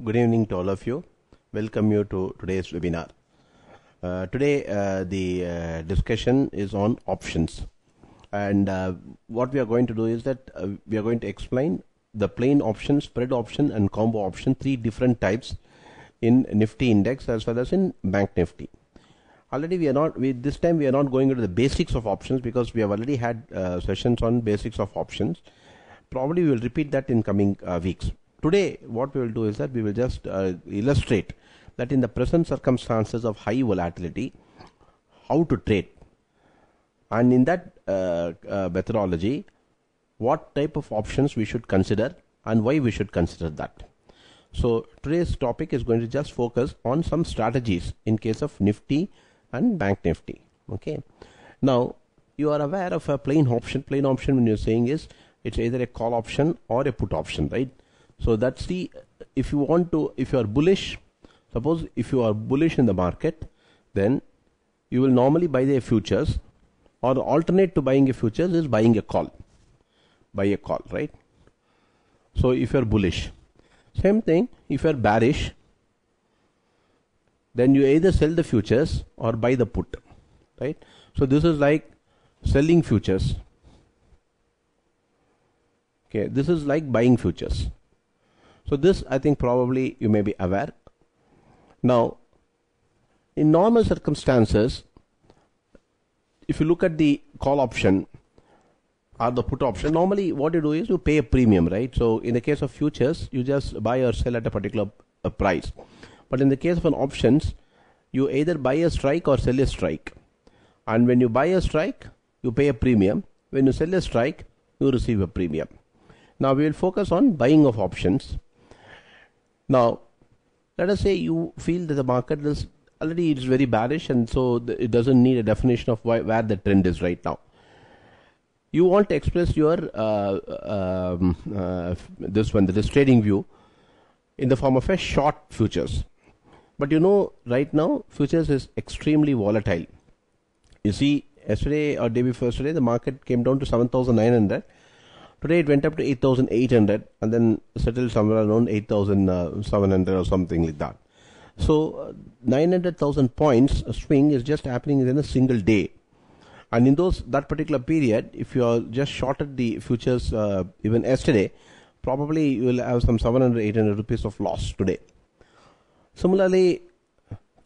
Good evening to all of you. Welcome you to today's webinar. Today the discussion is on options, and what we are going to do is that we are going to explain the plain option, spread option and combo option, three different types in Nifty index as well as in Bank Nifty. Already this time we are not going into the basics of options because we have already had sessions on basics of options. Probably we will repeat that in coming weeks. Today what we will do is that we will just illustrate that in the present circumstances of high volatility, how to trade, and in that methodology, what type of options we should consider and why we should consider that. So today's topic is going to just focus on some strategies in case of Nifty and Bank Nifty. Okay. Now you are aware of a plain option. Plain option, when you're saying, is it's either a call option or a put option, right? So that's the, if you are bullish, suppose if you are bullish in the market, then you will normally buy the futures, or the alternate to buying a futures is buying a call. Buy a call, right? So if you are bullish, same thing, if you are bearish, then you either sell the futures or buy the put, right? So this is like selling futures. Okay, this is like buying futures. So this, I think probably you may be aware. Now, in normal circumstances, if you look at the call option or the put option, normally what you do is you pay a premium, right? So in the case of futures, you just buy or sell at a particular price. But in the case of an options, you either buy a strike or sell a strike. And when you buy a strike, you pay a premium. When you sell a strike, you receive a premium. Now we will focus on buying of options. Now, let us say you feel that the market is already it's very bearish, and so it doesn't need a definition of where the trend is right now. You want to express your this trading view in the form of a short futures. But you know, right now futures is extremely volatile. You see, yesterday or day before yesterday, the market came down to 7,900. Today it went up to 8,800 and then settled somewhere around 8,700 or something like that. So 900,000 points swing is just happening in a single day. And in that particular period, if you are just shorted the futures even yesterday, probably you will have some 700, 800 rupees of loss today. Similarly,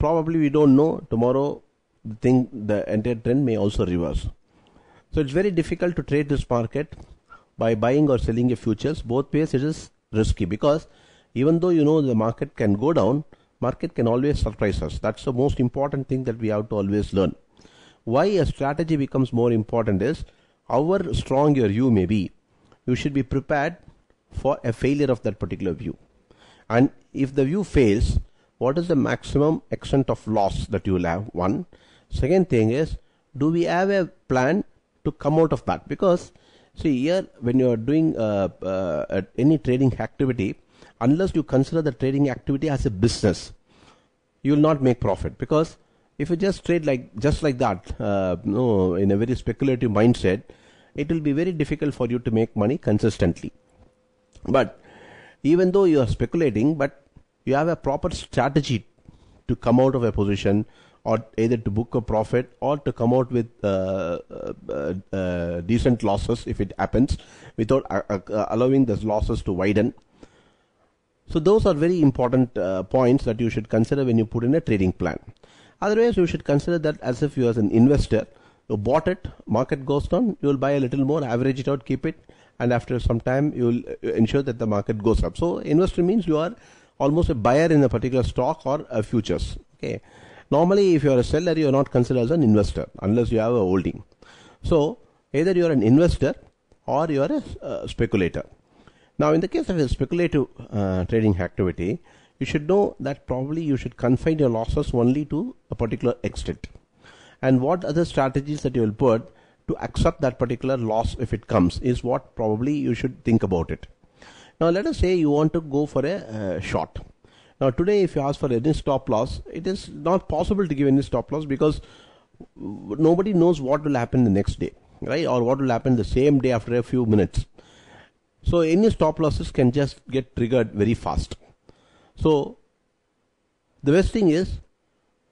probably we don't know, tomorrow the entire trend may also reverse. So it's very difficult to trade this market by buying or selling a futures. Both ways it is risky, because even though you know the market can go down, market can always surprise us. That's the most important thing that we have to always learn. Why a strategy becomes more important is, however strong your view may be, you should be prepared for a failure of that particular view. And if the view fails, what is the maximum extent of loss that you will have? One. Second thing is, do we have a plan to come out of that? Because see, here when you are doing any trading activity, unless you consider the trading activity as a business, you will not make profit. Because if you just trade just like that, in a very speculative mindset, it will be very difficult for you to make money consistently. But even though you are speculating, but you have a proper strategy to come out of a position, or either to book a profit or to come out with decent losses if it happens, without allowing those losses to widen. So those are very important points that you should consider when you put in a trading plan. Otherwise, you should consider that as if you as an investor, you bought it, market goes down, you will buy a little more, average it out, keep it, and after some time you will ensure that the market goes up. So investor means you are almost a buyer in a particular stock or a futures. Okay. Normally, if you are a seller, you are not considered as an investor unless you have a holding. So either you are an investor or you are a speculator. Now, in the case of a speculative trading activity, you should know that probably you should confine your losses only to a particular extent. And what other strategies that you will put to accept that particular loss if it comes is what probably you should think about it. Now, let us say you want to go for a short. Now today, if you ask for any stop loss, it is not possible to give any stop loss, because nobody knows what will happen the next day, right? Or what will happen the same day after a few minutes. So any stop losses can just get triggered very fast. So the best thing is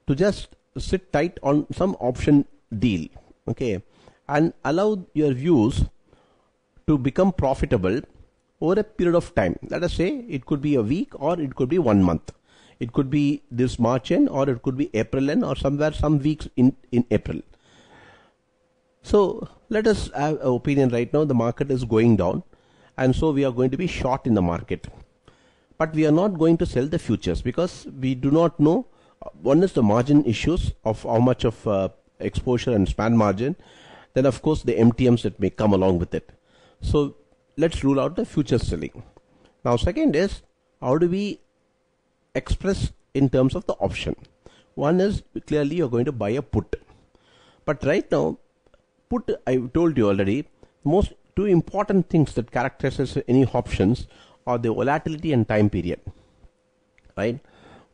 to just sit tight on some option deal, okay, and allow your views to become profitable over a period of time. Let us say it could be a week or it could be 1 month. It could be this March end or it could be April end or somewhere some weeks in April. So let us have an opinion right now. The market is going down and so we are going to be short in the market. But we are not going to sell the futures because we do not know. One is the margin issues of how much of exposure and span margin. Then of course the MTMs that may come along with it. So let's rule out the futures selling. Now second is, how do we express in terms of the option? One is clearly you're going to buy a put. But right now, put, I told you already, most two important things that characterizes any options are the volatility and time period. Right?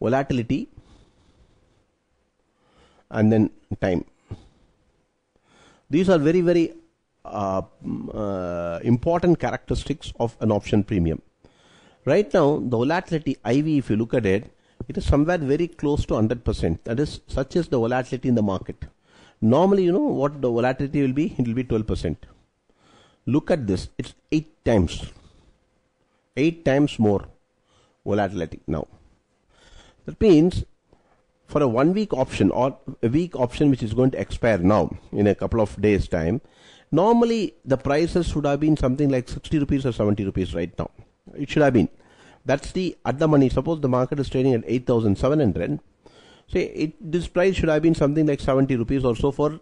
Volatility and then time. These are very, very important characteristics of an option premium. Right now, the volatility IV, if you look at it, it is somewhere very close to 100%. That is, such is the volatility in the market. Normally, you know what the volatility will be? It will be 12%. Look at this. It's 8 times. 8 times more volatility now. That means for a 1 week option or a week option which is going to expire now in a couple of days time, normally the prices should have been something like 60 rupees or 70 rupees right now. It should have been. That's the at the money. Suppose the market is trading at 8,700. Say this price should have been something like 70 rupees or so for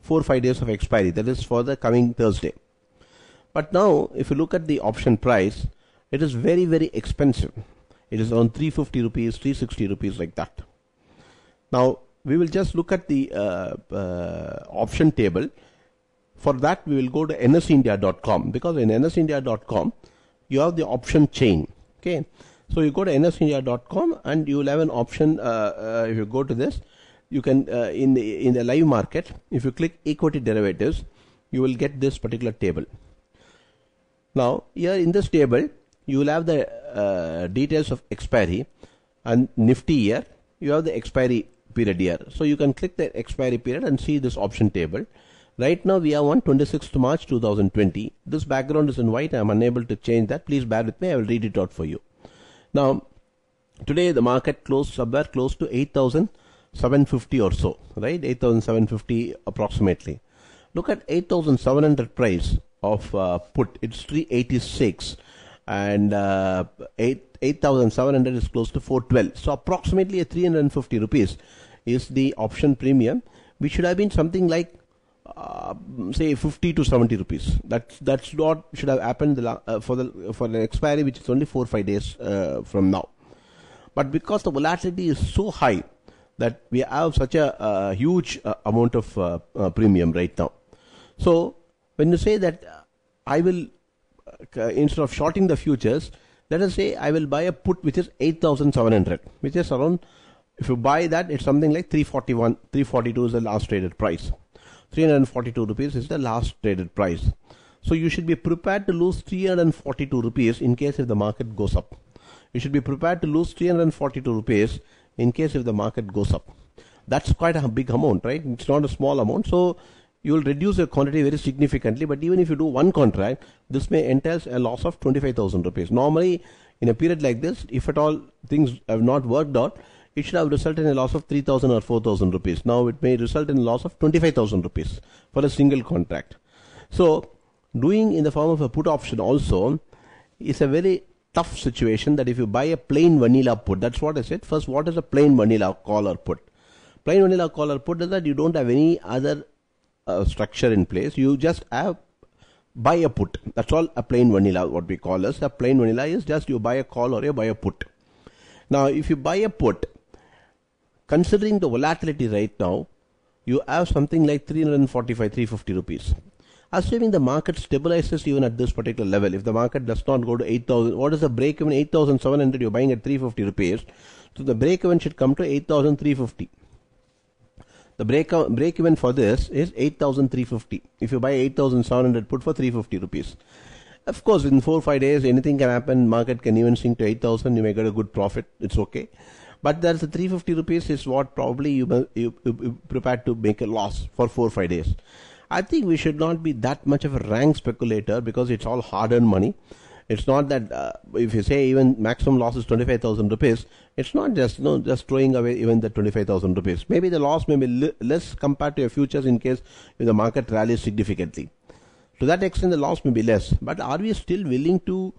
4 or 5 days of expiry. That is for the coming Thursday. But now if you look at the option price, it is very, very expensive. It is around 350 rupees, 360 rupees like that. Now we will just look at the option table. For that we will go to nsindia.com, because in nsindia.com you have the option chain. Okay, so you go to nsindia.com and you will have an option. If you go to this, you can in the live market, if you click equity derivatives, you will get this particular table. Now here in this table you will have the details of expiry, and Nifty here you have the expiry period here. So you can click the expiry period and see this option table. Right now we have on 26th March 2020. This background is in white. I am unable to change that. Please bear with me. I will read it out for you. Now today the market closed somewhere close to 8,750 or so, right? 8,750 approximately. Look at 8,700 price of put. It's 386 and 8,700 is close to 412. So approximately 350 rupees is the option premium, which should have been something like say 50 to 70 rupees. That's what should have happened for the expiry, which is only 4 or 5 days from now. But because the volatility is so high that we have such a huge amount of premium right now. So when you say that I will instead of shorting the futures, let us say I will buy a put which is 8,700, which is around, if you buy that, it's something like 341, 342 is the last traded price. 342 rupees is the last traded price. So you should be prepared to lose 342 rupees in case if the market goes up. You should be prepared to lose 342 rupees in case if the market goes up. That's quite a big amount, right? It's not a small amount. So you will reduce your quantity very significantly. But even if you do one contract, this may entail a loss of 25,000 rupees. Normally, in a period like this, if at all things have not worked out, it should have resulted in a loss of 3,000 or 4,000 rupees. Now it may result in a loss of 25,000 rupees for a single contract. So doing in the form of a put option also is a very tough situation, that if you buy a plain vanilla put, that's what I said. First, what is a plain vanilla call or put? Plain vanilla call or put is that you don't have any other structure in place. You just have buy a put. That's all a plain vanilla, what we call as a plain vanilla is just you buy a call or you buy a put. Now if you buy a put, considering the volatility right now, you have something like 345, 350 rupees. Assuming the market stabilizes even at this particular level, if the market does not go to 8,000, what is the break even? 8,700, you're buying at 350 rupees. So the break even should come to 8,350. The break even for this is 8,350. If you buy 8,700 put for 350 rupees. Of course, in 4 or 5 days, anything can happen. Market can even sink to 8,000. You may get a good profit. It's okay. But there's the 350 rupees is what probably you prepared to make a loss for 4 or 5 days. I think we should not be that much of a rank speculator because it's all hard-earned money. It's not that if you say even maximum loss is 25,000 rupees, it's not just just throwing away even the 25,000 rupees. Maybe the loss may be less compared to your futures in case if the market rallies significantly. To that extent, the loss may be less. But are we still willing to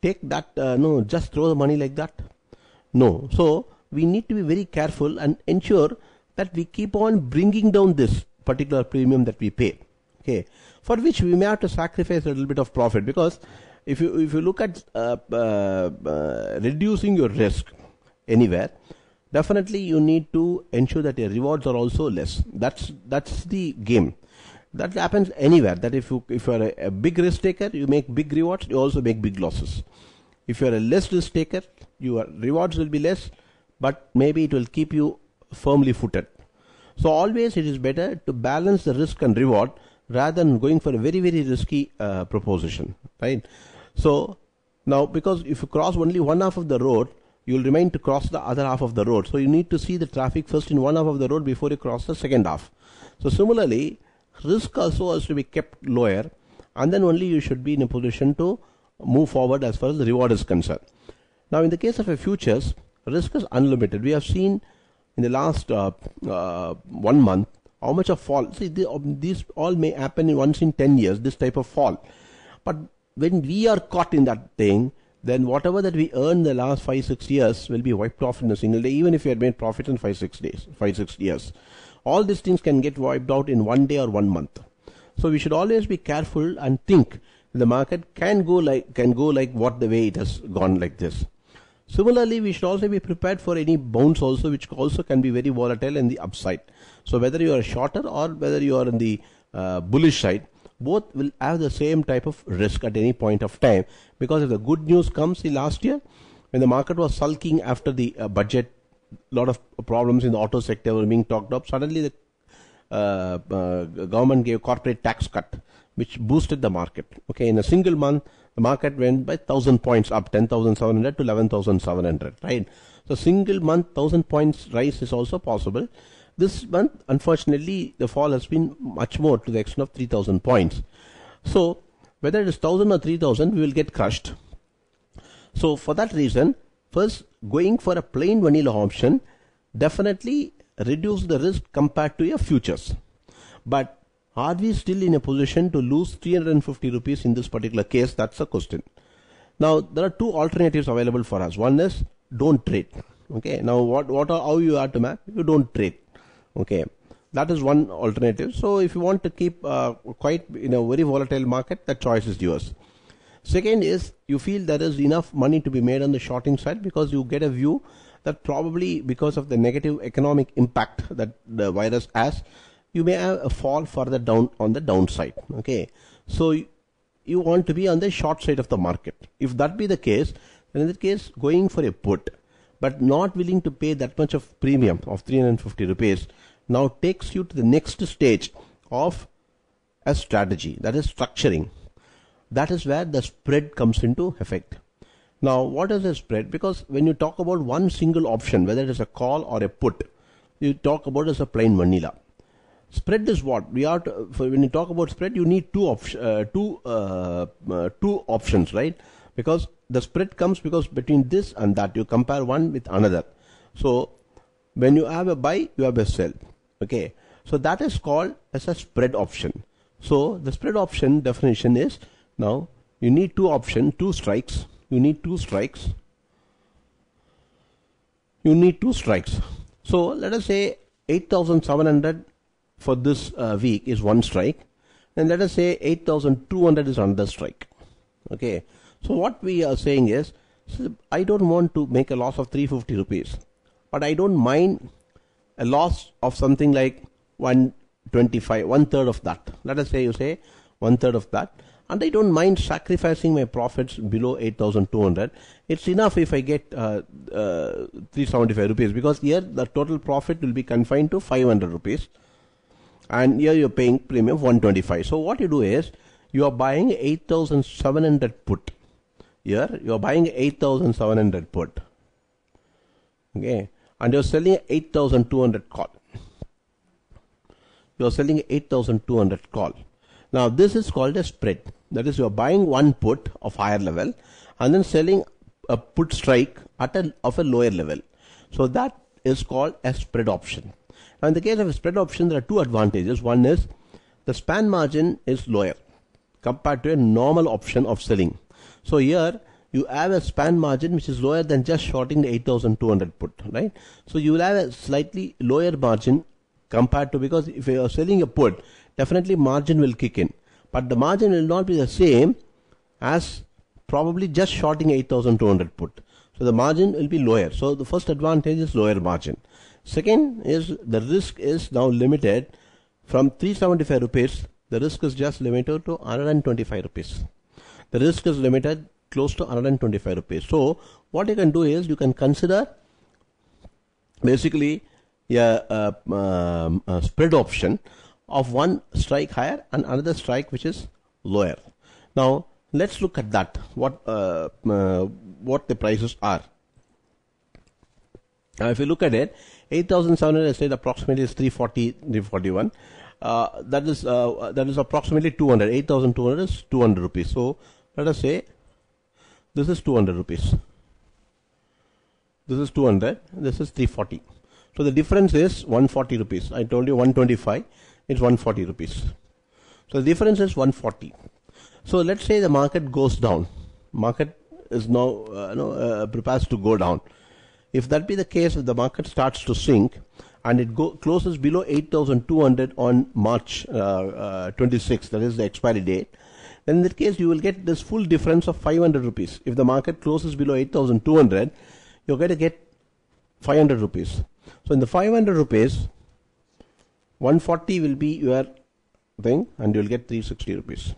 take that? Just throw the money like that? No. So we need to be very careful and ensure that we keep on bringing down this particular premium that we pay. Okay, for which we may have to sacrifice a little bit of profit, because if you look at reducing your risk anywhere, definitely you need to ensure that your rewards are also less. That's the game. That happens anywhere. That if you are a big risk taker, you make big rewards. You also make big losses. If you are a less risk taker, your rewards will be less, but maybe it will keep you firmly footed. So always it is better to balance the risk and reward rather than going for a very, very risky proposition, right? So now, because if you cross only one half of the road, you will remain to cross the other half of the road. So you need to see the traffic first in one half of the road before you cross the second half. So similarly, risk also has to be kept lower, and then only you should be in a position to move forward as far as the reward is concerned. Now, in the case of a futures, risk is unlimited. We have seen in the last 1 month how much of fall. See, these all may happen once in 10 years, this type of fall. But when we are caught in that thing, then whatever that we earned the last 5-6 years will be wiped off in a single day, even if we had made profit in 5-6 years. All these things can get wiped out in 1 day or 1 month. So we should always be careful and think the market can go like what the way it has gone like this. Similarly, we should also be prepared for any bounce also, which also can be very volatile in the upside. So whether you are a shorter or whether you are in the bullish side, both will have the same type of risk at any point of time. Because if the good news comes, see, last year when the market was sulking after the budget, a lot of problems in the auto sector were being talked up. Suddenly the government gave corporate tax cut, which boosted the market. Okay, in a single month, the market went by 1,000 points up, 10,700 to 11,700, right? So single month, 1,000 points rise is also possible. This month, unfortunately, the fall has been much more, to the extent of 3,000 points. So whether it is 1,000 or 3,000, we will get crushed. So for that reason, first, going for a plain vanilla option definitely reduce the risk compared to your futures. But are we still in a position to lose 350 rupees in this particular case? That's the question. Now, there are two alternatives available for us. One is don't trade. Okay. Now, how you are to map? You don't trade. Okay. That is one alternative. So, if you want to keep quite in a very volatile market, that choice is yours. Second is you feel there is enough money to be made on the shorting side, because you get a view that probably because of the negative economic impact that the virus has, you may have a fall further down on the downside. Okay, so you want to be on the short side of the market. If that be the case, then in that case, going for a put, but not willing to pay that much of premium of 350 rupees, now takes you to the next stage of a strategy, that is structuring. That is where the spread comes into effect. Now, what is a spread? Because when you talk about one single option, whether it is a call or a put, you talk about as a plain vanilla. Spread is what we are when you talk about spread, you need two options, right? Because the spread comes because between this and that, you compare one with another. So when you have a buy, you have a sell. Okay, so that is called as a spread option. So the spread option definition is, now you need two options, two strikes. You need two strikes. You need two strikes. So let us say 8,700 for this week is one strike, and let us say 8,200 is another strike. Okay, so what we are saying is, I don't want to make a loss of 350 rupees, but I don't mind a loss of something like 125, 1/3 of that. Let us say you say 1/3 of that, and I don't mind sacrificing my profits below 8,200. It's enough if I get 375 rupees, because here the total profit will be confined to 500 rupees. And here you're paying premium of 125. So what you do is, you are buying 8,700 put. Here you are buying 8,700 put. Okay, and you are selling 8,200 call. You are selling 8,200 call. Now this is called a spread. That is, you are buying one put of higher level and then selling a put strike of a lower level. So that is called a spread option. Now in the case of a spread option, there are two advantages. One is the span margin is lower compared to a normal option of selling. So here you have a span margin which is lower than just shorting the 8,200 put, right? So you will have a slightly lower margin compared to, because if you are selling a put, definitely margin will kick in, but the margin will not be the same as probably just shorting 8,200 put. So the margin will be lower. So the first advantage is lower margin. Second is the risk is now limited from 375 rupees. The risk is just limited to 125 rupees. The risk is limited close to 125 rupees. So what you can do is you can consider basically a spread option of one strike higher and another strike which is lower. Now let's look at that, what the prices are. Now if you look at it, 8,700 I said approximately is 340, 341. That is approximately 200. 8,200 is 200 rupees. So let us say this is 200 rupees. This is 200. This is 340. So the difference is 140 rupees. I told you 125. It's 140 rupees. So the difference is 140. So let's say the market goes down. Market is now prepares to go down. If that be the case, if the market starts to sink and it closes below 8,200 on March 26, that is the expiry date, then in that case you will get this full difference of 500 rupees. If the market closes below 8,200, you're going to get 500 rupees. So in the 500 rupees, 140 will be your thing and you will get 360 rupees.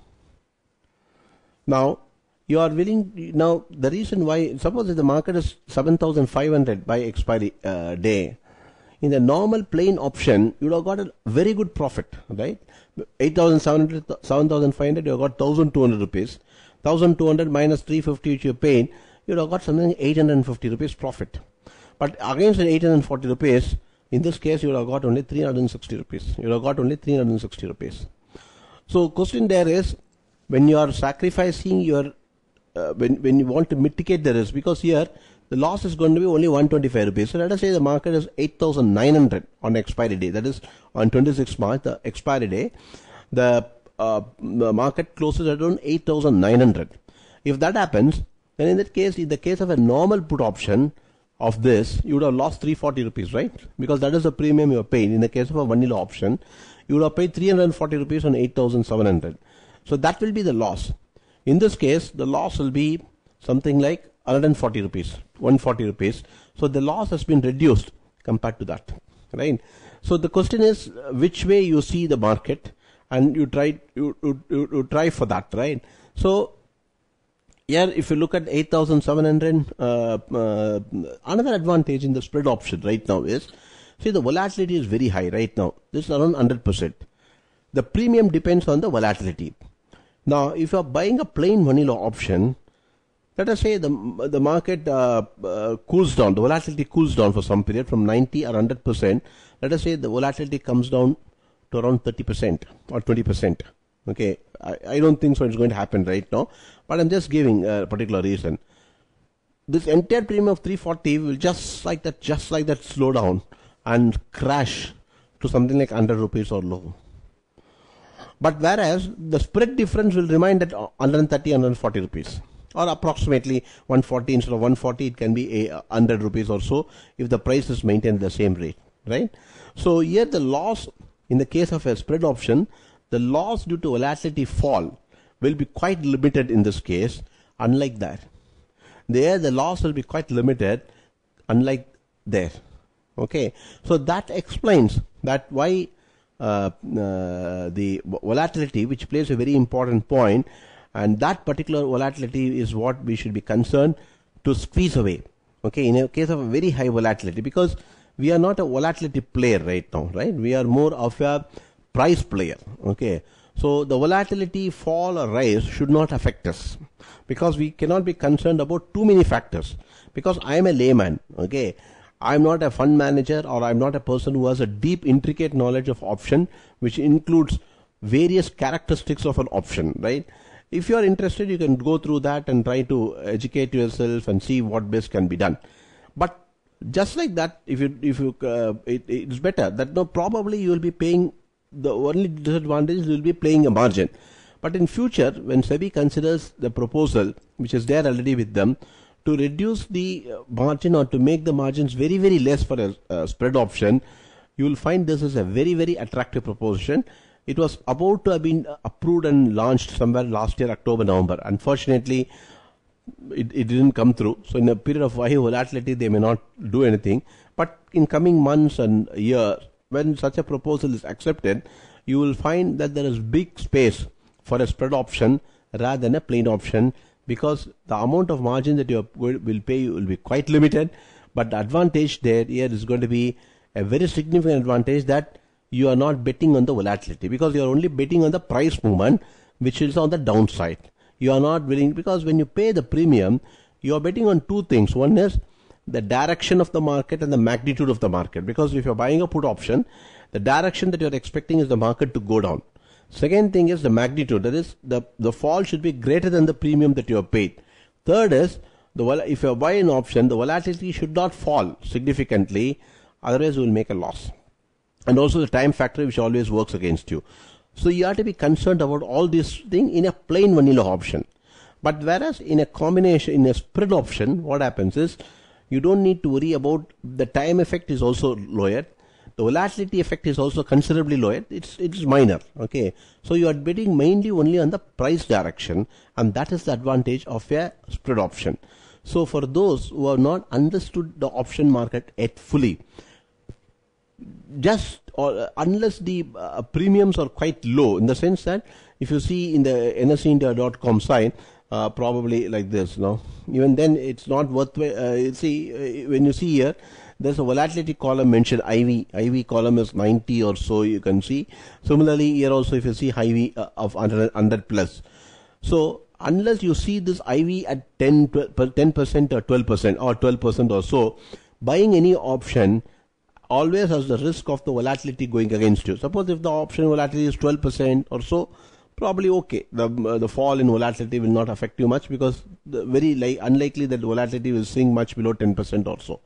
Now you are willing, now the reason why, suppose if the market is 7,500 by expiry day, in the normal plain option you would have got a very good profit, right? 8,700, 7,500, you have got 1,200 rupees. 1,200 minus 350 which you paid, you would have got something 850 rupees profit. But against the 840 rupees, in this case you would have got only 360 rupees. You would have got only 360 rupees. So question there is, when you are sacrificing your, when you want to mitigate the risk, because here the loss is going to be only 125 rupees. So let us say the market is 8,900 on expiry day. That is on 26 March, the expiry day. The market closes at around 8,900. If that happens, then in that case, in the case of a normal put option of this, you would have lost 340 rupees, right? Because that is the premium you are paying. In the case of a vanilla option, you would have paid 340 rupees on 8,700. So that will be the loss. In this case, the loss will be something like 140 rupees, 140 rupees. So the loss has been reduced compared to that, right? So the question is which way you see the market, and you try for that, right? So here if you look at 8,700, another advantage in the spread option right now is, see, the volatility is very high right now. This is around 100%. The premium depends on the volatility. Now if you are buying a plain vanilla option, let us say the market cools down, the volatility cools down for some period from 90 or 100%. Let us say the volatility comes down to around 30% or 20%. Okay, I don't think so it's going to happen right now, but I'm just giving a particular reason. This entire premium of 340 will just like that slow down and crash to something like 100 rupees or low. But whereas the spread difference will remain at 130, 140 rupees. Or approximately 140, instead of 140 it can be 100 rupees or so if the price is maintained at the same rate, right? So here the loss, in the case of a spread option, the loss due to volatility fall will be quite limited in this case, unlike that. There the loss will be quite limited, unlike there. Okay, so that explains that why the volatility, which plays a very important point, and that particular volatility is what we should be concerned to squeeze away. Okay, in a case of a very high volatility, because we are not a volatility player right now, right? We are more of a price player. Okay, So the volatility fall or rise should not affect us, because we cannot be concerned about too many factors. Because I am a layman, okay, I am not a fund manager, or I am not a person who has a deep intricate knowledge of option, which includes various characteristics of an option, right? If you are interested, you can go through that and try to educate yourself and see what best can be done. But just like that, it's better that no, probably you will be paying. The only disadvantage, you will be paying a margin. But in future, when SEBI considers the proposal which is there already with them to reduce the margin or to make the margins very, very less for a spread option, you will find this is a very, very attractive proposition. It was about to have been approved and launched somewhere last year, October, November. Unfortunately, it didn't come through. So in a period of high volatility, they may not do anything. But in coming months and years, when such a proposal is accepted, you will find that there is big space for a spread option rather than a plain option, because the amount of margin that you will pay will be quite limited. But the advantage there here is going to be a very significant advantage, that you are not betting on the volatility, because you are only betting on the price movement, which is on the downside. You are not willing, because when you pay the premium, you are betting on two things. One is the direction of the market and the magnitude of the market, because if you are buying a put option, the direction that you are expecting is the market to go down. Second thing is the magnitude, that is the fall should be greater than the premium that you have paid. Third is, if you buy an option, the volatility should not fall significantly, otherwise you will make a loss. And also the time factor, which always works against you. So you have to be concerned about all these things in a plain vanilla option. But whereas in a combination, in a spread option, what happens is, you don't need to worry about the time effect is also lower. The volatility effect is also considerably lower. It's minor. Okay. So you are betting mainly only on the price direction, and that is the advantage of a spread option. So for those who have not understood the option market yet fully, unless the premiums are quite low, in the sense that if you see in the nsindia.com site, probably like this, no? Even then it's not worth. When you see here, there's a volatility column mentioned, IV column is 90 or so, you can see. Similarly here also, if you see IV of 100 plus. So unless you see this IV at 10% or 12% or 12% or so, buying any option always has the risk of the volatility going against you. Suppose if the option volatility is 12% or so, probably okay. The fall in volatility will not affect you much, because very unlikely that volatility will swing much below 10% or so.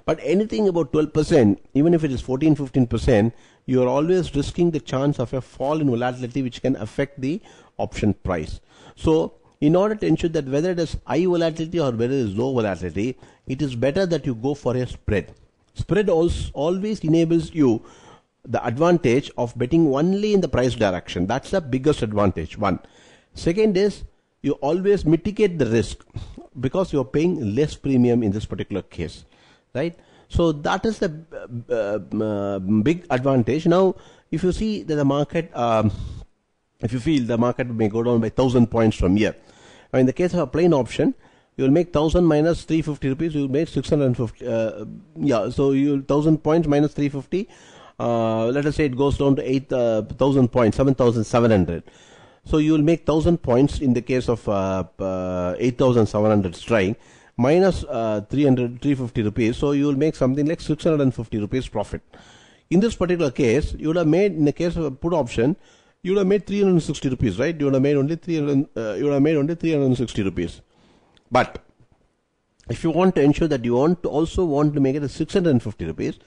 But anything about 12%, even if it is 14-15%, you are always risking the chance of a fall in volatility, which can affect the option price. So in order to ensure that whether it is high volatility or whether it is low volatility, it is better that you go for a spread. Spread always enables you the advantage of betting only in the price direction. That's the biggest advantage, one. Second is, you always mitigate the risk, because you are paying less premium in this particular case, right? So that is the big advantage. Now, if you see that the market, if you feel the market may go down by 1,000 points from here, now in the case of a plain option, you will make 1,000 minus 350 rupees, you will make 650. So you 1,000 points minus 350. Let us say it goes down to 8,000 points, 7,700. So you will make 1,000 points in the case of 8,700 strike, minus 350 rupees. So you will make something like 650 rupees profit. In this particular case, you would have made, in the case of a put option, you would have made 360 rupees, right? You would have made only 360 rupees. But if you want to ensure that you also want to make it a 650 rupees,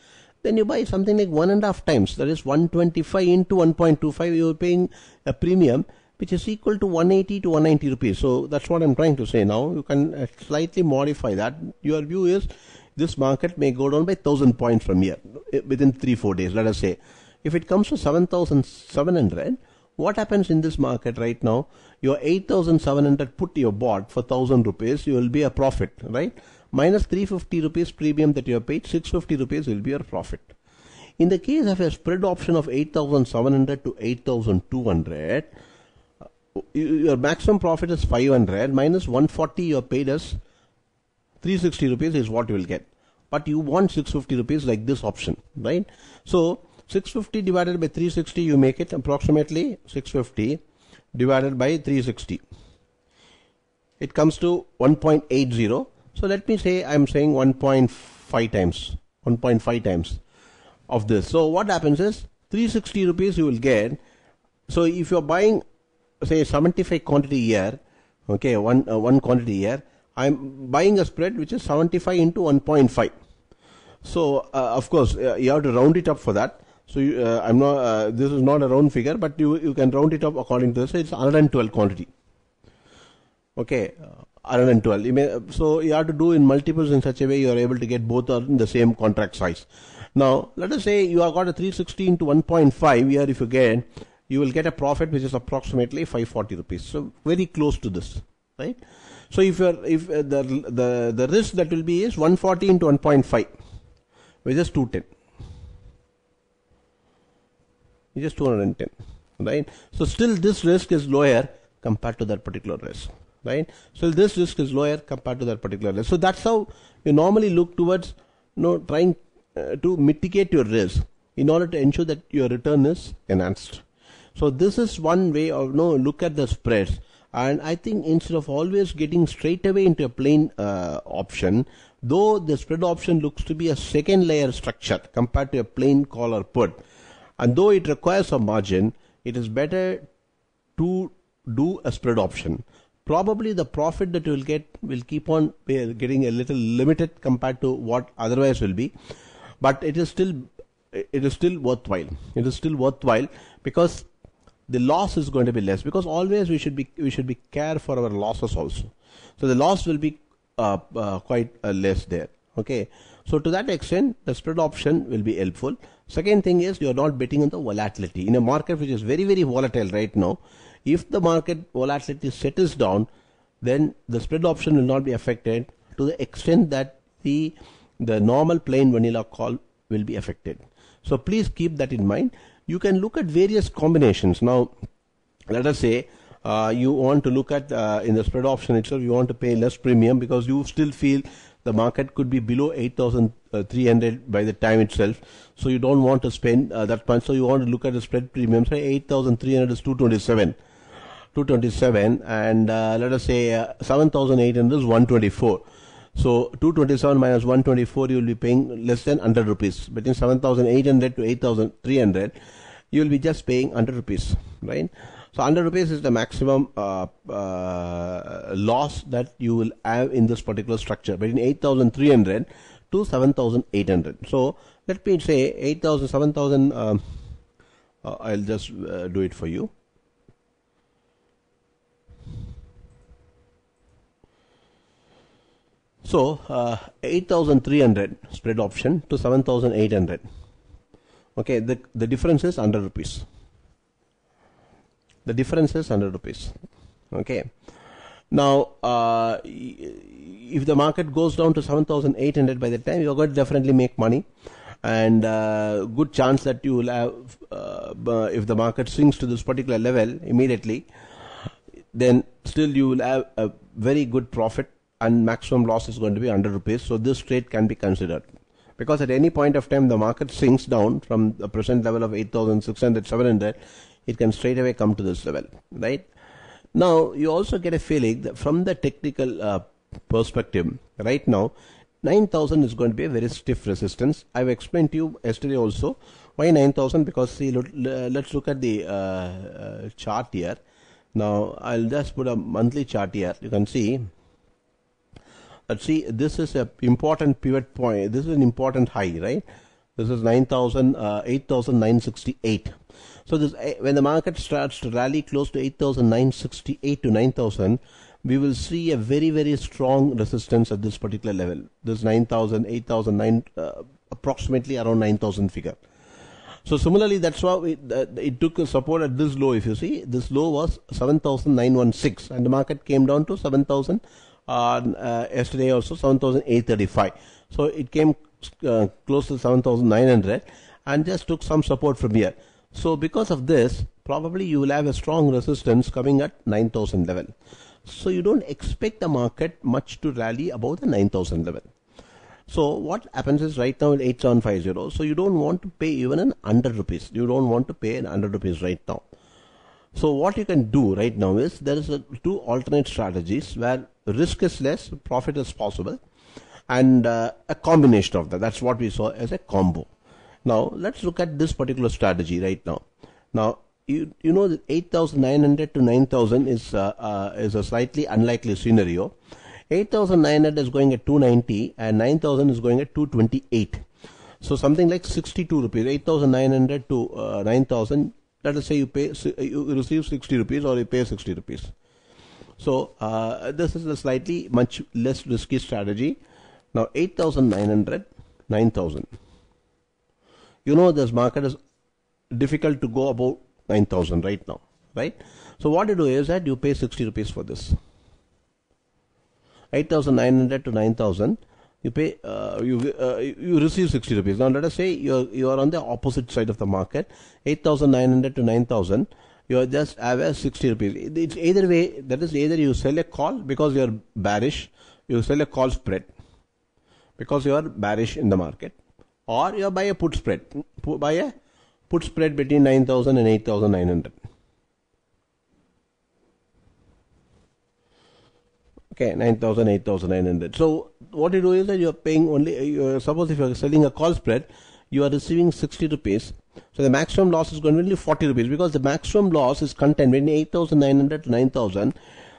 then you buy something like 1.5 times. That is 125 into 1.25. You are paying a premium which is equal to 180 to 190 rupees. So that's what I'm trying to say now. You can slightly modify that. Your view is this market may go down by 1,000 points from here within 3-4 days, let us say. If it comes to 7,700, what happens in this market right now? Your 8,700 put you bought for 1,000 rupees, you will be a profit, right? Minus 350 rupees premium that you have paid, 650 rupees will be your profit. In the case of a spread option of 8,700 to 8,200, your maximum profit is 500 minus 140 you are paid as 360 rupees is what you will get. But you want 650 rupees like this option, right? So 650 divided by 360, you make it approximately 650 divided by 360. It comes to 1.80. So let me say I'm saying 1.5 times, 1.5 times of this. So what happens is 360 rupees you will get. So if you're buying, say, 75 quantity here, okay, one quantity here, I'm buying a spread which is 75 into 1.5. So of course you have to round it up for that. So I'm not. This is not a round figure, but you can round it up according to this. So it's 112 quantity. Okay, 112. So you have to do in multiples in such a way you are able to get both in the same contract size. Now let us say you have got a 360 into 1.5 here. If you will get a profit which is approximately 540 rupees. So very close to this, right? So if the risk that will be is 140 into 1.5, which is 210. Which is 210, right? So still this risk is lower compared to that particular risk, right? So this risk is lower compared to that particular risk. So that's how you normally look towards, trying to mitigate your risk in order to ensure that your return is enhanced. So this is one way of look at the spreads. And I think instead of always getting straight away into a plain option, though the spread option looks to be a second layer structure compared to a plain call or put, and though it requires a margin, it is better to do a spread option. Probably the profit that you will get will keep on getting a little limited compared to what otherwise will be, but it is still worthwhile. It is still worthwhile because the loss is going to be less, because always we should be care for our losses also. So the loss will be quite less there. Okay. So to that extent, the spread option will be helpful. Second thing is you are not betting on the volatility in a market which is very, very volatile right now. If the market volatility settles down, then the spread option will not be affected to the extent that the normal plain vanilla call will be affected. So please keep that in mind. You can look at various combinations. Now, let us say you want to look at in the spread option itself, you want to pay less premium because you still feel the market could be below 8,300 by the time itself. So you don't want to spend that much. So you want to look at the spread premium. Say 8,300 is 227. And let us say 7,800 is 124. So 227 minus 124, you will be paying less than 100 rupees. Between 7,800 to 8,300, you will be just paying 100 rupees, right? So 100 rupees is the maximum loss that you will have in this particular structure between 8,300 to 7,800. So let me say 8,000, 7,000. I'll just do it for you. So 8,300 spread option to 7,800. Okay, the difference is 100 rupees. The difference is 100 rupees. Okay. Now, if the market goes down to 7,800 by the time, you're going to definitely make money, and good chance that you will have, if the market swings to this particular level immediately, then still you will have a very good profit, and maximum loss is going to be 100 rupees. So this trade can be considered, because at any point of time the market sinks down from the present level of 8,600, 700, it can straight away come to this level, right? Now you also get a feeling that from the technical perspective, right now 9,000 is going to be a very stiff resistance. I've explained to you yesterday also why 9,000, because see, let's look at the chart here. Now I'll just put a monthly chart here. You can see. Let's see, this is an important pivot point. This is an important high, right? This is 8,968. So this, when the market starts to rally close to 8,968 to 9,000, we will see a very, very strong resistance at this particular level. This 9,000, 8,009, approximately around 9,000 figure. So similarly, that's why it took a support at this low. If you see, this low was 7,916, and the market came down to 7,000. Yesterday also 7,835. So it came close to 7,900 and just took some support from here. So because of this, probably you will have a strong resistance coming at 9,000 level. So you don't expect the market much to rally above the 9,000 level. So what happens is right now at 8750, so you don't want to pay even an 100 rupees. You don't want to pay an 100 rupees right now. So what you can do right now is there is two alternate strategies where risk is less, profit is possible, and a combination of that. That's what we saw as a combo. Now let's look at this particular strategy right now. Now you know that 8,900 to 9,000 is a slightly unlikely scenario. 8,900 is going at 290 and 9,000 is going at 228. So something like 62 rupees. 8,900 to 9,000. Let us say you receive 60 rupees or you pay 60 rupees. So this is a slightly much less risky strategy. Now 8,900, 9,000. You know this market is difficult to go above 9,000 right now, right? So what you do is that you pay 60 rupees for this. 8,900 to 9,000. You pay, you receive 60 rupees. Now let us say you are on the opposite side of the market, 8,900 to 9,000. You just have a 60 rupees. It's either way. That is either you sell a call because you are bearish, you sell a call spread because you are bearish in the market, or you buy a put spread, buy a put spread between 9,000 and 8,900. Okay, 9,000, 8,900. So what you do is that you are paying only, suppose if you are selling a call spread, you are receiving 60 rupees. So the maximum loss is going to be only 40 rupees because the maximum loss is contained between 8,900 to 9,000.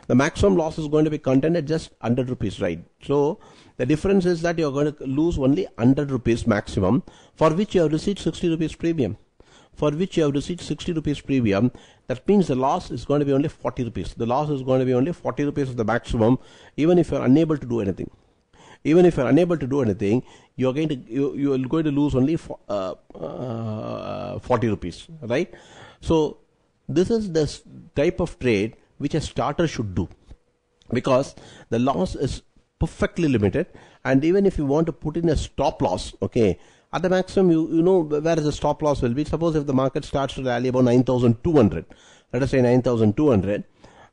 The maximum loss is going to be contained at just 100 rupees, right? So the difference is that you are going to lose only 100 rupees maximum, for which you have received 60 rupees premium. For which you have received 60 rupees premium, that means the loss is going to be only 40 rupees. The loss is going to be only 40 rupees of the maximum, even if you are unable to do anything. Even if you are unable to do anything, you are going to lose only 40 rupees, right? So this is the type of trade which a starter should do, because the loss is perfectly limited, and even if you want to put in a stop loss, okay, at the maximum, you know where the stop loss will be. Suppose if the market starts to rally about 9,200, let us say 9,200,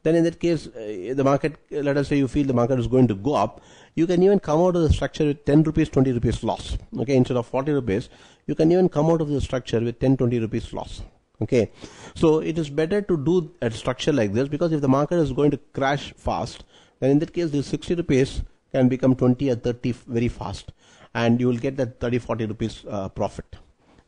then in that case, the market, let us say you feel the market is going to go up, you can even come out of the structure with 10 rupees, 20 rupees loss. Okay, instead of 40 rupees, you can even come out of the structure with 10, 20 rupees loss. Okay, so it is better to do a structure like this, because if the market is going to crash fast, then in that case, the 60 rupees can become 20 or 30 very fast, and you will get that 30, 40 rupees profit.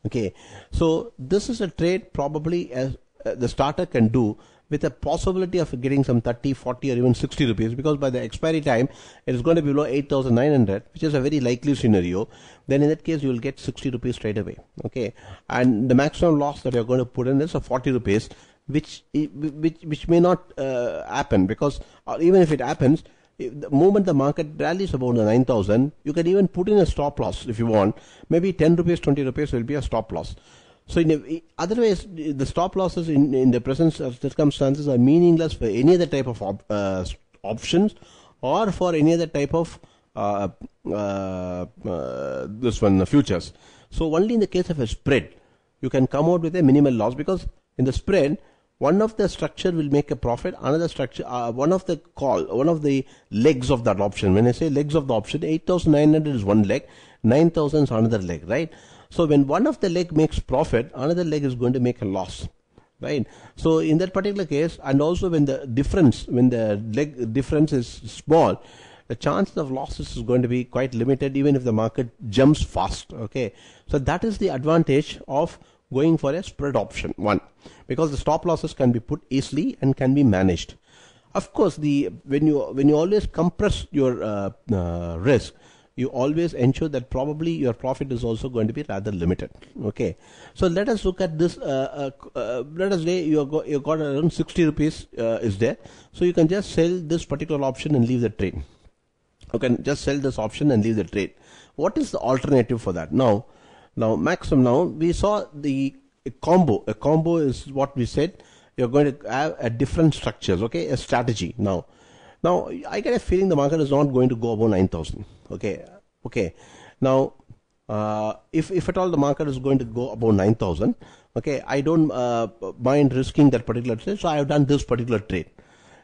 Okay, so this is a trade probably as the starter can do, with a possibility of getting some 30, 40 or even 60 rupees, because by the expiry time it is going to be below 8,900, which is a very likely scenario. Then in that case you will get 60 rupees straight away. Okay, and the maximum loss that you are going to put in is of 40 rupees, which may not happen, because even if it happens, the moment the market rallies about the 9,000, you can even put in a stop loss if you want. Maybe 10 rupees, 20 rupees will be a stop loss. So otherwise, the stop losses in the present circumstances are meaningless for any other type of options, or for any other type of futures. So only in the case of a spread, you can come out with a minimal loss, because in the spread, one of the structure will make a profit, another structure, one of the legs of that option. When I say legs of the option, 8,900 is one leg, 9,000 is another leg, right? So when one of the leg makes profit, another leg is going to make a loss, right? So in that particular case, and also when the leg difference is small, the chance of losses is going to be quite limited, even if the market jumps fast. Okay, so that is the advantage of going for a spread option, one, because the stop losses can be put easily and can be managed. Of course, when you always compress your risk, you always ensure that probably your profit is also going to be rather limited. Okay, so let us look at this. Let us say you got around 60 rupees is there, so you can just sell this particular option and leave the trade. You can just sell this option and leave the trade. What is the alternative for that? Now we saw a combo. A combo is what we said. You're going to have a different structures. Okay, a strategy. Now I get a feeling the market is not going to go above 9,000. Okay. Now, if at all the market is going to go above 9,000, okay, I don't mind risking that particular trade. So I have done this particular trade.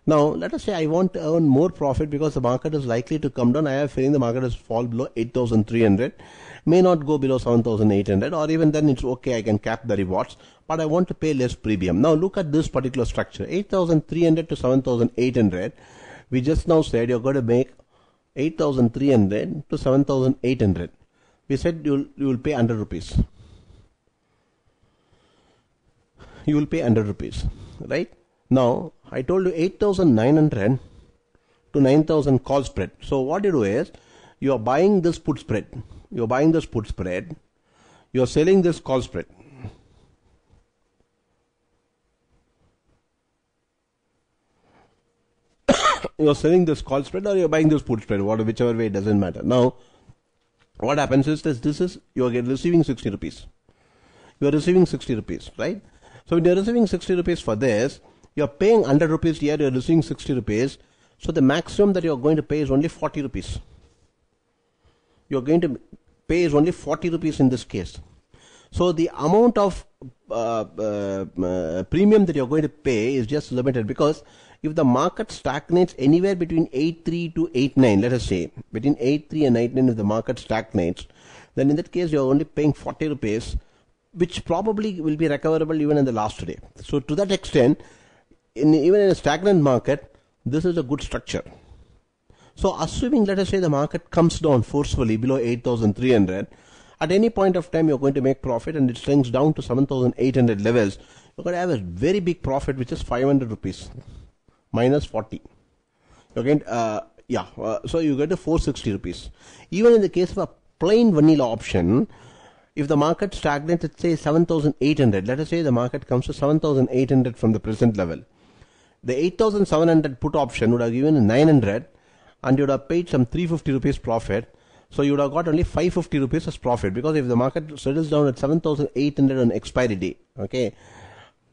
Now, let us say I want to earn more profit because the market is likely to come down. I have a feeling the market will fall below 8,300, may not go below 7,800, or even then it's okay, I can cap the rewards, but I want to pay less premium. Now, look at this particular structure, 8,300 to 7,800. We just now said you're going to make 8,300 to 7,800. We said you will pay 100 rupees. You will pay 100 rupees, right? Now, I told you 8,900 to 9,000 call spread. So, what you do is, you are buying this put spread. You are buying this put spread. You are selling this call spread. You are selling this call spread or you are buying this put spread, whichever way, it doesn't matter. Now, what happens is this is, you are receiving 60 rupees. You are receiving 60 rupees, right? So, when you are receiving 60 rupees for this, you are paying 100 rupees here, you are receiving 60 rupees. So, the maximum that you are going to pay is only 40 rupees. You are going to pay is only 40 rupees in this case. So, the amount of premium that you are going to pay is just limited, because if the market stagnates anywhere between 8.3 to 8.9, let us say, between 8.3 and 8.9 if the market stagnates, then in that case you are only paying 40 rupees, which probably will be recoverable even in the last day. So, to that extent, even in a stagnant market, this is a good structure. So, assuming, let us say, the market comes down forcefully below 8,300, at any point of time you are going to make profit and it swings down to 7,800 levels, you are going to have a very big profit, which is 500 rupees minus 40. You are going to, so you get to 460 rupees. Even in the case of a plain vanilla option, if the market stagnates at say 7,800, let us say the market comes to 7,800 from the present level, the 8,700 put option would have given 900 and you would have paid some 350 rupees profit. So you would have got only 550 rupees as profit, because if the market settles down at 7,800 on expiry day, okay,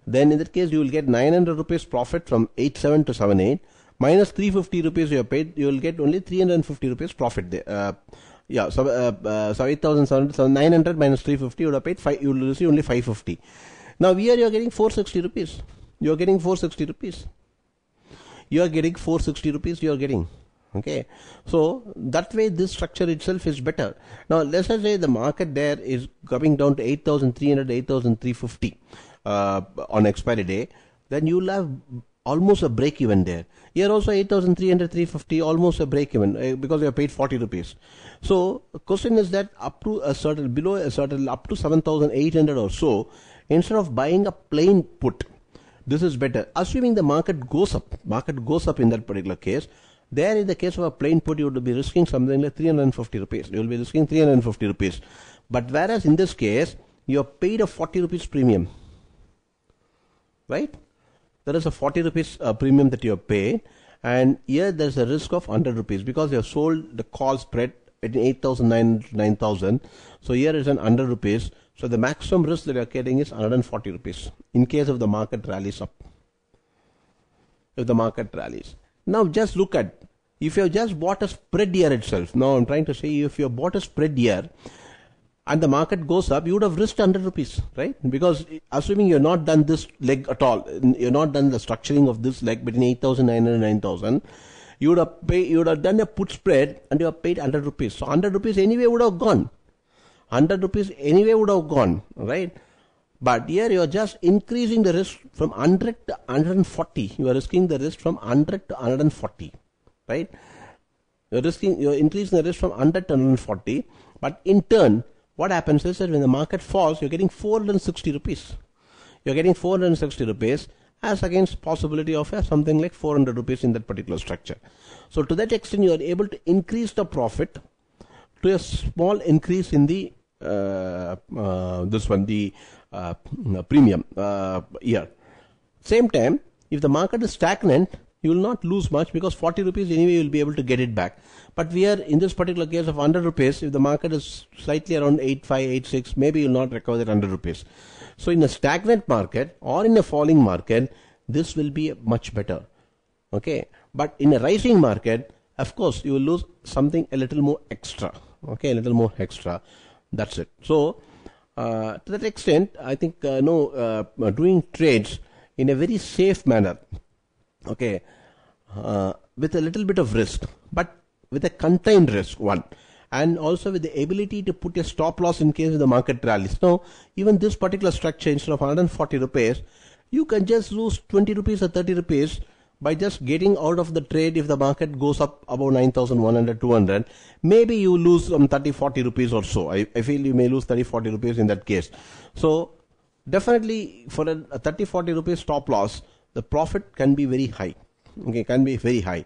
then in that case you will get 900 rupees profit from 8.7 to 7.8 minus 350 rupees you have paid, you will get only 350 rupees profit there. So 8,700, so 900 minus 350 you would have paid 5, you will receive only 550. Now here you are getting 460 rupees. You are getting 460 rupees. You are getting 460 rupees. You are getting. Okay. So that way this structure itself is better. Now let's say the market there is coming down to 8,300, 8,350 on expiry day. Then you will have almost a break even there. Here also 8,300, 350, almost a break even because you have paid 40 rupees. So the question is that up to a certain, below a certain, up to 7,800 or so, instead of buying a plain put, this is better. Assuming the market goes up in that particular case, there in the case of a plain put, you would be risking something like 350 rupees. You will be risking 350 rupees. But whereas in this case, you have paid a 40 rupees premium. Right? There is a 40 rupees premium that you have paid. And here there is a risk of 100 rupees because you have sold the call spread at 8,900 to 9,000. So here is an 100 rupees. So the maximum risk that you are getting is 140 rupees in case of the market rallies up. If the market rallies. Now just look at, if you have just bought a spread here itself, now I am trying to say if you have bought a spread here and the market goes up, you would have risked 100 rupees, right? Because assuming you have not done this leg at all, you have not done the structuring of this leg between 8,900 and 9,000, you would have done a put spread and you have paid 100 rupees. So 100 rupees anyway would have gone. 100 rupees anyway would have gone, right? But here you are just increasing the risk from 100 to 140. You are risking the risk from 100 to 140, right? You are increasing the risk from 100 to 140. But in turn, what happens is that when the market falls, you are getting 460 rupees. You are getting 460 rupees as against possibility of something like 400 rupees in that particular structure. So to that extent, you are able to increase the profit to a small increase in the premium here. Same time, if the market is stagnant, you will not lose much because 40 rupees anyway you will be able to get it back. But we are in this particular case of 100 rupees, if the market is slightly around 85, 86, maybe you will not recover that 100 rupees. So in a stagnant market or in a falling market, this will be much better. Okay. But in a rising market, of course, you will lose something a little more extra. Okay, a little more extra. That's it. So to that extent, I think doing trades in a very safe manner. Okay, with a little bit of risk, but with a contained risk one, and also with the ability to put a stop loss in case the market rallies. Now, even this particular structure, instead of 140 rupees, you can just lose 20 rupees or 30 rupees by just getting out of the trade. If the market goes up above 9,100, 200, maybe you lose some 30, 40 rupees or so. I feel you may lose 30, 40 rupees in that case. So definitely for a 30, 40 rupees stop loss, the profit can be very high. Okay, can be very high.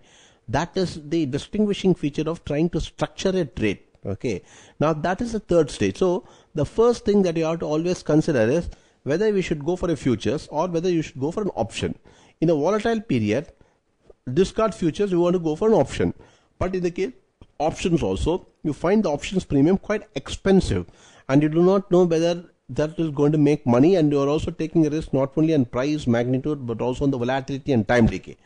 That is the distinguishing feature of trying to structure a trade. Okay, now that is the third stage. So the first thing that you have to always consider is whether we should go for a futures or whether you should go for an option. In a volatile period, discard futures, you want to go for an option. But in the case options also, you find the options premium quite expensive, and you do not know whether that is going to make money, and you are also taking a risk not only on price, magnitude, but also on the volatility and time decay.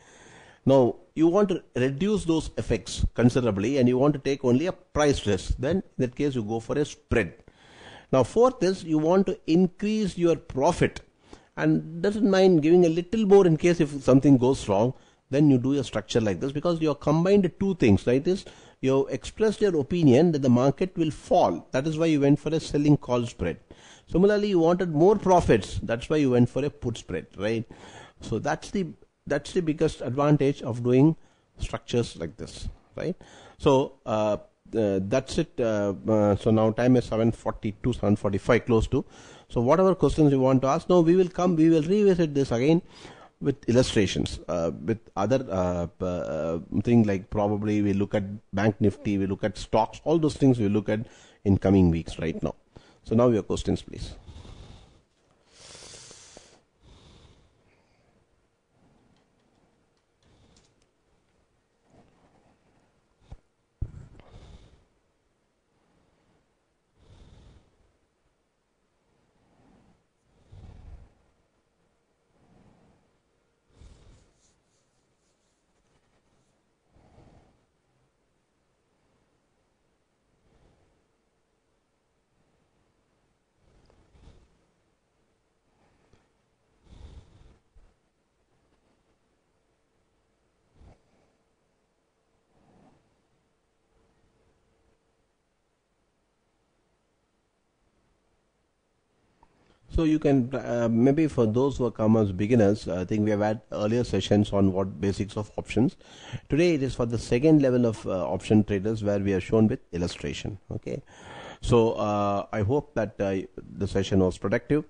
Now, you want to reduce those effects considerably, and you want to take only a price risk. Then, in that case, you go for a spread. Now, fourth is you want to increase your profit, and doesn't mind giving a little more in case if something goes wrong. Then you do a structure like this, because you have combined two things, right? Is you have expressed your opinion that the market will fall. That is why you went for a selling call spread. Similarly, you wanted more profits. That's why you went for a put spread, right? So that's the biggest advantage of doing structures like this, right? So that's it. So now time is 7:42, 7:45, close to. So whatever questions you want to ask, now we will revisit this again with illustrations, with other thing, like probably we look at Bank Nifty, we look at stocks, all those things we look at in coming weeks right now. So now your questions, please. So you can maybe for those who come as beginners, I think we have had earlier sessions on what basics of options. Today it is for the second level of option traders, where we are shown with illustration. Okay, so I hope that the session was productive.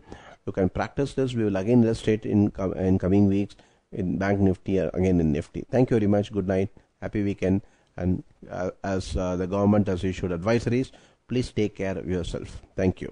You can practice this. We will again illustrate in coming weeks in Bank Nifty, again in Nifty. Thank you very much. Good night. Happy weekend. And as the government has issued advisories, please take care of yourself. Thank you.